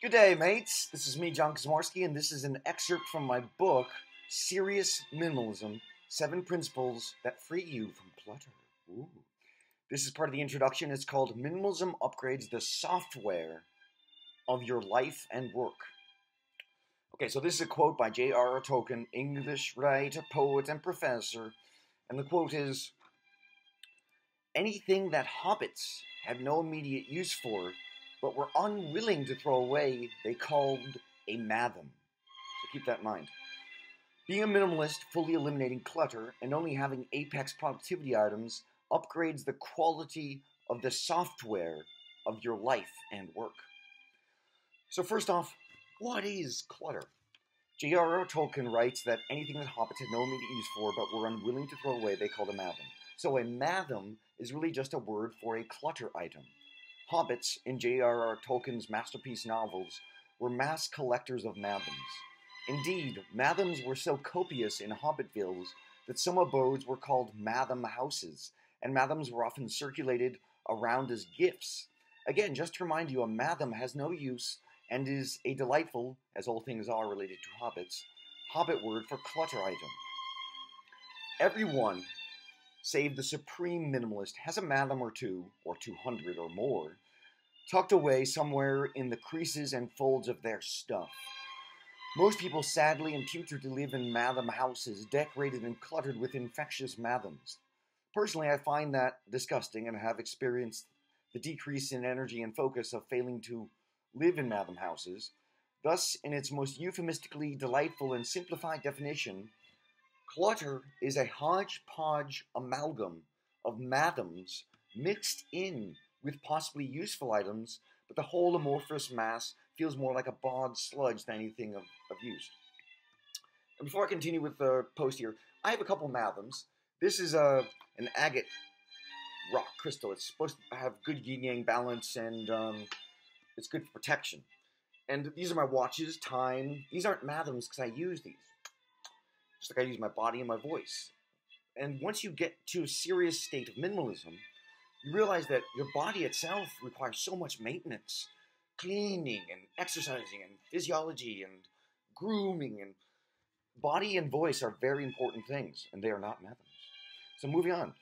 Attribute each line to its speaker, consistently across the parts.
Speaker 1: Good day, mates. This is me, John Kazmarski, and this is an excerpt from my book, Serious Minimalism: 7 Principles That Free You from Clutter. Ooh. This is part of the introduction. It's called Minimalism Upgrades the Software of Your Life and Work. Okay, so this is a quote by J.R.R. Tolkien, English writer, poet, and professor. And the quote is, "Anything that hobbits had no immediate use for, but were unwilling to throw away, they called a matham." So keep that in mind. Being a minimalist, fully eliminating clutter, and only having apex productivity items upgrades the quality of the software of your life and work. So first off, what is clutter? J.R.R. Tolkien writes that anything that hobbits had no immediate use for, but were unwilling to throw away, they called a matham. So a matham is really just a word for a clutter item. Hobbits, in J.R.R. Tolkien's masterpiece novels, were mass collectors of mathams. Indeed, mathams were so copious in Hobbitvales that some abodes were called matham houses, and mathams were often circulated around as gifts. Again, just to remind you, a matham has no use and is a delightful, as all things are related to hobbits, hobbit word for clutter item. Everyone, save the supreme minimalist, has a matham or two, or 200 or more, tucked away somewhere in the creases and folds of their stuff. Most people sadly and putridly live in matham houses, decorated and cluttered with infectious mathams. Personally, I find that disgusting and have experienced the decrease in energy and focus of failing to live in matham houses. Thus, in its most euphemistically delightful and simplified definition, clutter is a hodgepodge amalgam of mathams mixed in with possibly useful items, but the whole amorphous mass feels more like a bog sludge than anything of use. And before I continue with the post here, I have a couple mathams. This is an agate rock crystal. It's supposed to have good yin-yang balance, and it's good for protection. And these are my watches, time. These aren't mathams because I use these. Just like I use my body and my voice. And once you get to a serious state of minimalism, you realize that your body itself requires so much maintenance. Cleaning and exercising and physiology and grooming, and body and voice are very important things, and they are not mathams. So moving on.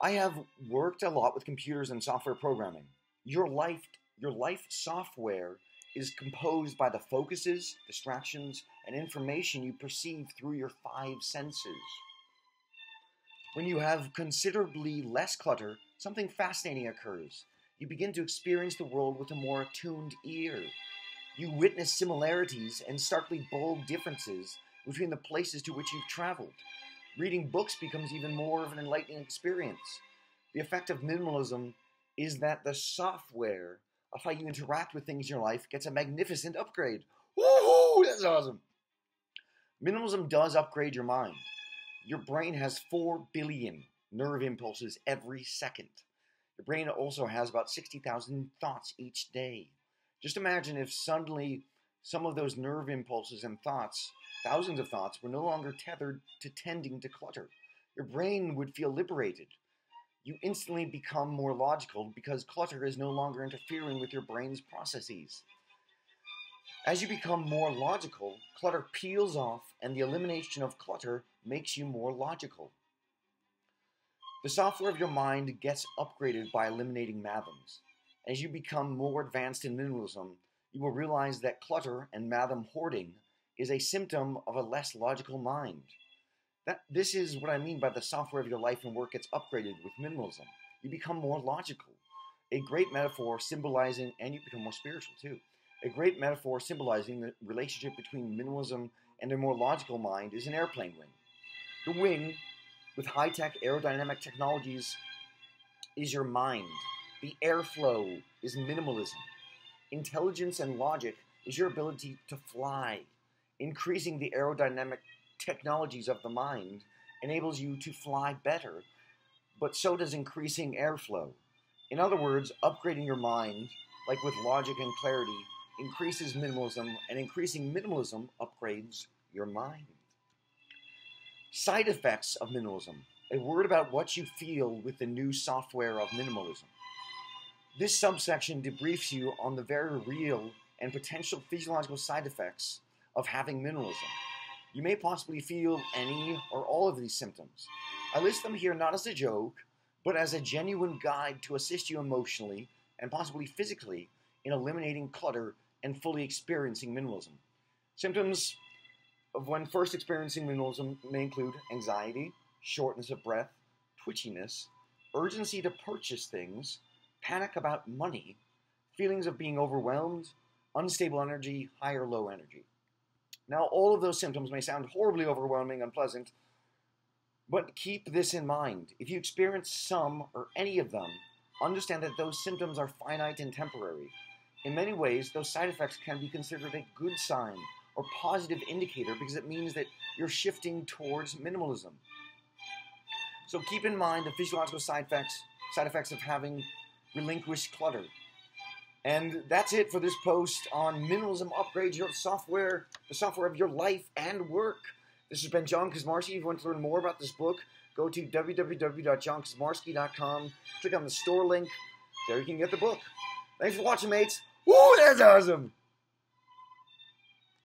Speaker 1: I have worked a lot with computers and software programming. Your life software is composed by the focuses, distractions, and information you perceive through your 5 senses. When you have considerably less clutter, something fascinating occurs. You begin to experience the world with a more attuned ear. You witness similarities and starkly bold differences between the places to which you've traveled. Reading books becomes even more of an enlightening experience. The effect of minimalism is that the software of how you interact with things in your life gets a magnificent upgrade. Woohoo! That's awesome! Minimalism does upgrade your mind. Your brain has 4 billion nerve impulses every second. Your brain also has about 60,000 thoughts each day. Just imagine if suddenly some of those nerve impulses and thoughts, thousands of thoughts, were no longer tethered to tending to clutter. Your brain would feel liberated. You instantly become more logical because clutter is no longer interfering with your brain's processes. As you become more logical, clutter peels off, and the elimination of clutter makes you more logical. The software of your mind gets upgraded by eliminating mathams. As you become more advanced in minimalism, you will realize that clutter and matham hoarding is a symptom of a less logical mind. This is what I mean by the software of your life and work gets upgraded with minimalism. You become more logical. A great metaphor symbolizing, and you become more spiritual too. A great metaphor symbolizing the relationship between minimalism and a more logical mind is an airplane wing. The wing, with high-tech aerodynamic technologies, is your mind. The airflow is minimalism. Intelligence and logic is your ability to fly. Increasing the aerodynamic technologies of the mind enables you to fly better, but so does increasing airflow. In other words, upgrading your mind, like with logic and clarity, increases minimalism, and increasing minimalism upgrades your mind. Side effects of minimalism. A word about what you feel with the new software of minimalism. This subsection debriefs you on the very real and potential physiological side effects of having minimalism. You may possibly feel any or all of these symptoms. I list them here not as a joke, but as a genuine guide to assist you emotionally and possibly physically in eliminating clutter and fully experiencing minimalism. Symptoms of when first experiencing minimalism may include anxiety, shortness of breath, twitchiness, urgency to purchase things, panic about money, feelings of being overwhelmed, unstable energy, high or low energy. Now, all of those symptoms may sound horribly overwhelming, unpleasant, but keep this in mind. If you experience some or any of them, understand that those symptoms are finite and temporary. In many ways, those side effects can be considered a good sign or positive indicator because it means that you're shifting towards minimalism. So keep in mind the physiological side effects of having relinquished clutter. And that's it for this post on minimalism upgrades your software, the software of your life and work. This has been John Kazmarski. If you want to learn more about this book, go to www.johnkazmarski.com. Click on the store link. There you can get the book. Thanks for watching, mates. Woo, that's awesome!